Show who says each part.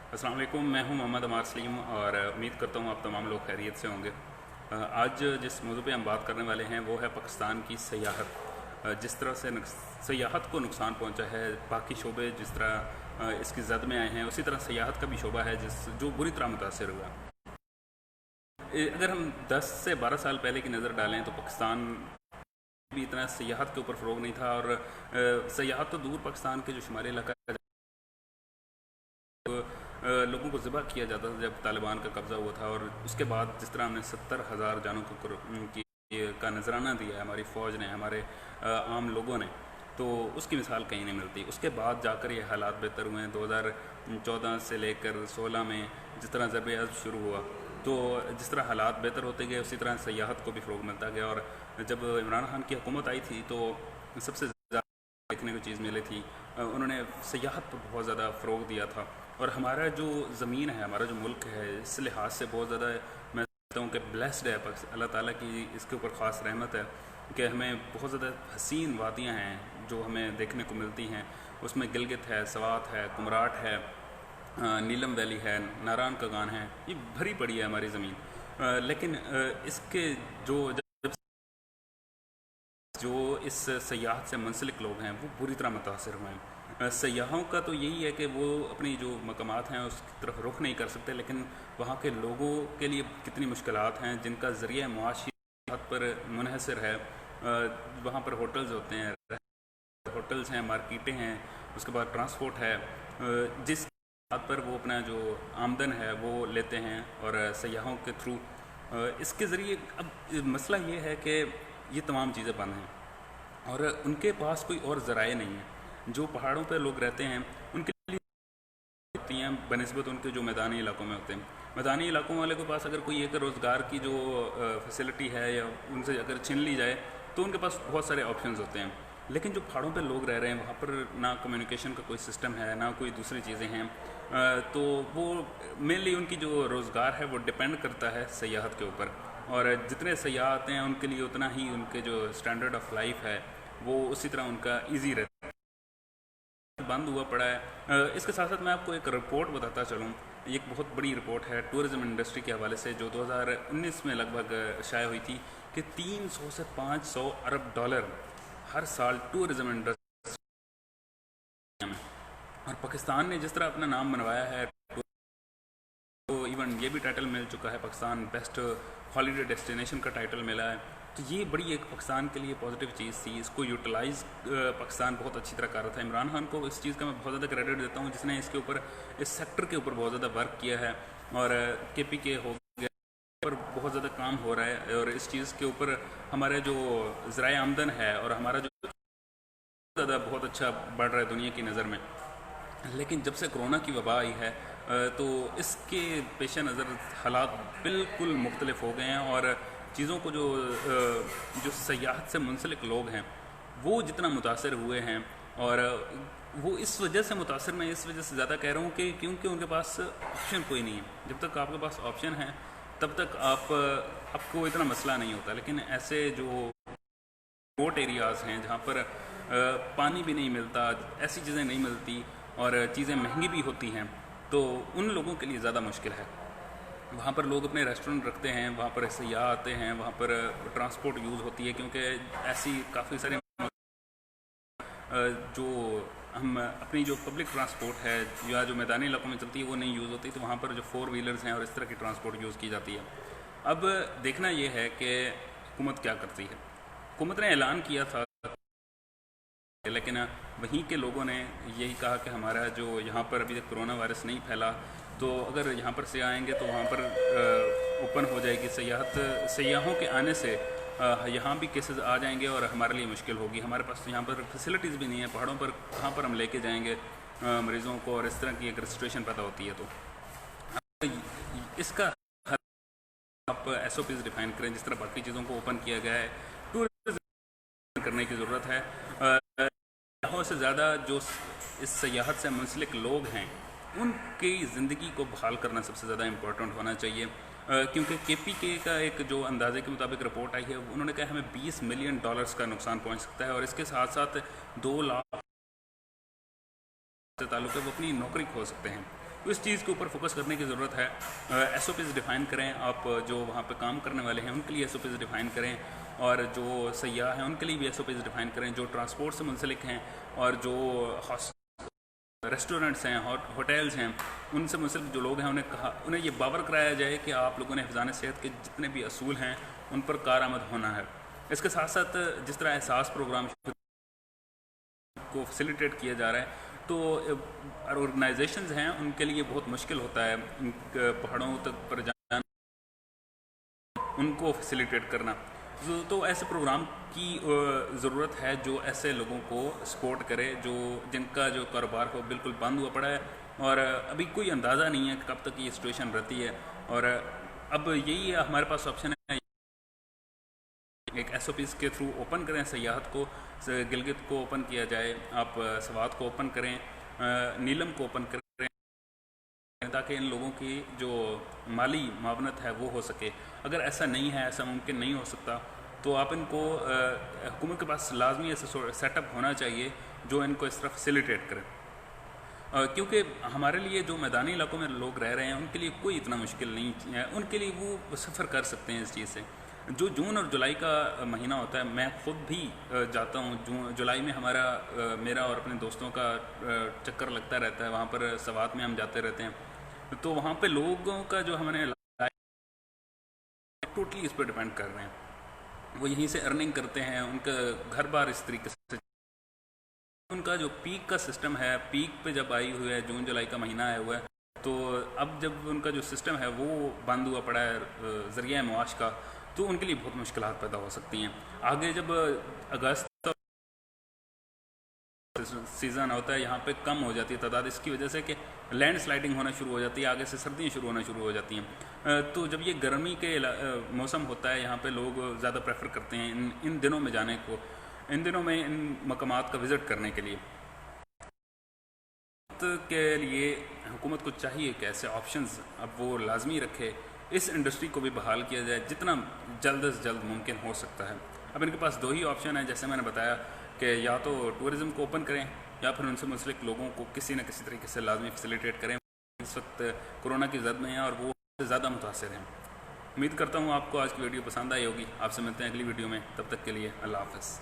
Speaker 1: अस्सलाम वालेकुम, मैं हूं मोहम्मद अमार सलीम और उम्मीद करता हूं आप तमाम लोग खैरियत से होंगे। आज जिस मौजू पे हम बात करने वाले हैं वो है पाकिस्तान की सयाहत। जिस तरह से सयाहत को नुकसान पहुंचा है, बाकी शोबे जिस तरह इसकी जद में आए हैं, उसी तरह सयाहत का भी शोबा है जो बुरी तरह मुतासर हुआ। अगर हम 10 से 12 साल पहले की नज़र डालें तो पाकिस्तान भी इतना सयाहत के ऊपर फ़रोग नहीं था, और सयाहत तो दूर, पाकिस्तान के जो शुमारी इलाका लोगों को ज़िबा किया जाता था जब तालिबान का कब्ज़ा हुआ था। और उसके बाद जिस तरह हमने 70,000 जानों का नजराना दिया है हमारी फ़ौज ने, हमारे आम लोगों ने, तो उसकी मिसाल कहीं नहीं मिलती। उसके बाद जाकर ये हालात बेहतर हुए हैं। 2014 से लेकर 16 में जिस तरह ज़रबे अज़ब शुरू हुआ, तो जिस तरह हालात बेहतर होते गए उसी तरह सयाहत को भी फ़रोग मिलता गया। और जब इमरान खान की हुकूमत आई थी तो सबसे ज़्यादा देखने को चीज़ मिली थी, उन्होंने सयाहत पर बहुत ज़्यादा फ़रोग दिया था। और हमारा जो ज़मीन है, हमारा जो मुल्क है, इस लिहाज से बहुत ज़्यादा मैं कहता हूँ कि ब्लेस्ड है। अल्लाह ताला की इसके ऊपर ख़ास रहमत है कि हमें बहुत ज़्यादा हसीन वादियाँ हैं जो हमें देखने को मिलती हैं। उसमें गिलगित है, सवात है, कुमराट है, नीलम वैली है, नारायण का गान है, ये भरी पड़ी है हमारी ज़मीन। लेकिन इसके जो इस सयाहत से मुंसलिक लोग हैं वो बुरी तरह मुतासर हुए हैं। सयाहों का तो यही है कि वो अपनी जो मकामात हैं उसकी तरफ रुख नहीं कर सकते, लेकिन वहाँ के लोगों के लिए कितनी मुश्किलात हैं जिनका ज़रिया मुआशी पर मुनहसर है। वहाँ पर होटल्स होते हैं, होटल्स हैं, मार्केटें हैं, उसके बाद ट्रांसपोर्ट है, जिस बात पर वो अपना जो आमदन है वो लेते हैं और सयाहों के थ्रू इसके ज़रिए। अब मसला ये है कि ये तमाम चीज़ें बंद हैं और उनके पास कोई और ज़राए नहीं है। जो पहाड़ों पर लोग रहते हैं उनके लिए होती हैं बनिस्बत उनके जो मैदानी इलाकों में होते हैं। मैदानी इलाकों वाले के पास अगर कोई एक रोज़गार की जो फैसिलिटी है या उनसे अगर छीन ली जाए तो उनके पास बहुत सारे ऑप्शंस होते हैं। लेकिन जो पहाड़ों पे लोग रह रहे हैं वहाँ पर ना कम्युनिकेशन का कोई सिस्टम है, ना कोई दूसरी चीज़ें हैं, तो वो मेनली उनकी जो रोज़गार है वो डिपेंड करता है सयाहत के ऊपर। और जितने सयाह आते हैं उनके लिए उतना ही उनके जो स्टैंडर्ड ऑफ लाइफ है वो उसी तरह उनका ईजी रहता है, बंद हुआ पड़ा है। इसके साथ साथ मैं आपको एक रिपोर्ट बताता चलूँ। ये एक बहुत बड़ी रिपोर्ट है टूरिज़्म इंडस्ट्री के हवाले से जो 2019 में लगभग शाया हुई थी कि 300 से 500 अरब डॉलर हर साल टूरिज़्म इंडस्ट्री में। और पाकिस्तान ने जिस तरह अपना नाम बनवाया है, तो इवन ये भी टाइटल मिल चुका है, पाकिस्तान बेस्ट हॉलीडे डेस्टिनेशन का टाइटल मिला है। तो ये बड़ी एक पाकिस्तान के लिए पॉजिटिव चीज़ थी। इसको यूटिलाइज़ पाकिस्तान बहुत अच्छी तरह कर रहा था। इमरान खान को इस चीज़ का मैं बहुत ज़्यादा क्रेडिट देता हूँ जिसने इसके ऊपर, इस सेक्टर के ऊपर बहुत ज़्यादा वर्क किया है। और KPK हो गया पर बहुत ज़्यादा काम हो रहा है और इस चीज़ के ऊपर हमारे जो ज़राए आमदन है और हमारा जो ज़्यादा बहुत अच्छा बढ़ रहा है दुनिया की नज़र में। लेकिन जब से कोरोना की वबा आई है तो इसके पेश नज़र हालात बिल्कुल मुख्तलिफ हो गए हैं और चीज़ों को जो सयाहत से मुंसलिक लोग हैं वो जितना मुतासर हुए हैं, और वो इस वजह से मुतासर, मैं इस वजह से ज़्यादा कह रहा हूँ कि क्योंकि उनके पास ऑप्शन कोई नहीं है। जब तक आपके पास ऑप्शन है तब तक आपको इतना मसला नहीं होता। लेकिन ऐसे जो रिमोट एरियाज़ हैं जहाँ पर पानी भी नहीं मिलता, ऐसी चीज़ें नहीं मिलती और चीज़ें महंगी भी होती हैं, तो उन लोगों के लिए ज़्यादा मुश्किल है। वहाँ पर लोग अपने रेस्टोरेंट रखते हैं, वहाँ पर सयाह आते हैं, वहाँ पर ट्रांसपोर्ट यूज़ होती है क्योंकि ऐसी काफ़ी सारे जो हम अपनी जो पब्लिक ट्रांसपोर्ट है या जो मैदानी इलाकों में चलती है वो नहीं यूज़ होती, तो वहाँ पर जो 4 व्हीलर्स हैं और इस तरह की ट्रांसपोर्ट यूज़ की जाती है। अब देखना ये है कि हुकूमत क्या करती है। हुकूमत ने ऐलान किया था, लेकिन वहीं के लोगों ने यही कहा कि हमारा जो यहाँ पर अभी तक कोरोना वायरस नहीं फैला, तो अगर यहाँ पर से आएंगे तो वहाँ पर ओपन हो जाएगी सयाहों के आने से यहाँ भी केसेस आ जाएंगे और हमारे लिए मुश्किल होगी। हमारे पास यहाँ पर फैसिलिटीज़ भी नहीं है, पहाड़ों पर कहाँ पर हम लेके जाएंगे मरीज़ों को, और इस तरह की अगर सिचुएशन पैदा होती है तो इसका आप SOPs डिफाइन करें जिस तरह बाकी चीज़ों को ओपन किया गया है। टूरिज्म करने की ज़रूरत है। से ज़्यादा जो इस सयाहत से मुंसलिक लोग हैं उनकी ज़िंदगी को बहाल करना सबसे ज़्यादा इम्पोर्टेंट होना चाहिए, क्योंकि KPK का एक जो अंदाजे के मुताबिक रिपोर्ट आई है उन्होंने कहा हमें $20 मिलियन का नुकसान पहुंच सकता है और इसके साथ साथ 2 लाख से ताल्लुक़ है वो अपनी नौकरी खो सकते हैं। تو اس چیز کے اوپر فوکس کرنے کی ضرورت ہے. ایس او پیز ڈیفائن کریں, آپ جو وہاں پہ کام کرنے والے ہیں ان کے لیے ایس او پیز ڈیفائن کریں, اور جو سیاح ہیں ان کے لیے بھی ایس او پیز ڈیفائن کریں, جو ٹرانسپورٹ سے منسلک ہیں اور جو ریسٹورنٹس ہیں, ہوٹلز ہیں, ان سے منسلک جو لوگ ہیں انہیں یہ باور کرایا جائے کہ آپ لوگوں نے حفظان صحت کے جتنے بھی اصول ہیں ان پر کارآمد ہونا ہے. اس کے ساتھ ساتھ جس طرح احساس پروگرام کو فیسیلیٹیٹ کیا جا رہا ہے, تو آرگنائزیشنز ہیں ان کے لیے بہت مشکل ہوتا ہے پہاڑوں تک پر جانا, ان کو فیسیلیٹیٹ کرنا. تو ایسے پروگرام کی ضرورت ہے جو ایسے لوگوں کو سپورٹ کرے, جن کا جو کاروبار کو بالکل بند ہوا پڑا ہے, اور ابھی کوئی اندازہ نہیں ہے کہ کب تک یہ سچویشن رہتی ہے. اور اب یہی ہے ہمارے پاس آپشن ہے, ایک ایس او پیز کے تھرو اوپن کریں سیاحت کو, گلگت کو اوپن کیا جائے, آپ سوات کو اوپن کریں, نیلم کو اوپن کریں, تاکہ ان لوگوں کی جو مالی معاونت ہے وہ ہو سکے. اگر ایسا نہیں ہے, ایسا ممکن نہیں ہو سکتا, تو آپ ان کو حکومت کے پاس لازمی ایسا سیٹ اپ ہونا چاہیے جو ان کو اس طرح فیسیلیٹیٹ کرے, کیونکہ ہمارے لیے جو میدانی علاقوں میں لوگ رہ رہے ہیں ان کے لیے کوئی اتنا مشکل نہیں ہے, ان کے لیے وہ سفر کر سکتے ہیں اس چیز سے. جو جون اور جولائی کا مہینہ ہوتا ہے, میں خود بھی جاتا ہوں, جولائی میں میرا اور اپنے دوستوں کا چکر لگتا رہتا ہے, وہاں پر سوات میں ہم جاتے رہتے ہیں. تو وہاں پہ لوگوں کا جو ہم نے ٹوٹلی اس پہ ڈپینڈ کر رہے ہیں, وہ یہیں سے ارننگ کرتے ہیں, ان کا گھر بار اس طریقے سے, ان کا جو پیک کا سسٹم ہے, پیک پہ جب آئی ہوئی ہے, جون جولائی کا مہینہ آیا ہوا ہے, تو اب جب ان کا جو سسٹم ہے وہ بند ہوا پڑا ہے ذریعہ معاش کا, تو ان کے لیے بہت مشکلات پیدا ہو سکتی ہیں. آگے جب اگست سیزن ہوتا ہے, یہاں پہ کم ہو جاتی ہے تعداد, اس کی وجہ سے کہ لینڈ سلائڈنگ ہونا شروع ہو جاتی ہے, آگے سے سردیاں شروع ہونا شروع ہو جاتی ہیں. تو جب یہ گرمی کے موسم ہوتا ہے, یہاں پہ لوگ زیادہ پریفر کرتے ہیں ان دنوں میں جانے کو, ان دنوں میں ان مقامات کا وزٹ کرنے کے لیے. کے لیے حکومت کو چاہیے کہ ایسے آپشنز اب وہ لازمی رکھے, اس انڈسٹری کو بھی بحال کیا جائے جتنا جلد از جلد ممکن ہو سکتا ہے. اب ان کے پاس دو ہی آپشن ہیں, جیسے میں نے بتایا کہ یا تو ٹورزم کو اوپن کریں, یا پھر ان سے منسلک لوگوں کو کسی نہ کسی طریقے سے لازمی فیسیلیٹیٹ کریں. اس وقت کورونا کی زد میں ہیں اور وہ زیادہ متاثر ہیں. امید کرتا ہوں آپ کو آج کی ویڈیو پسند آئی ہوگی. آپ سے ملتے ہیں اگلی ویڈیو میں, تب تک کے لیے اللہ حافظ.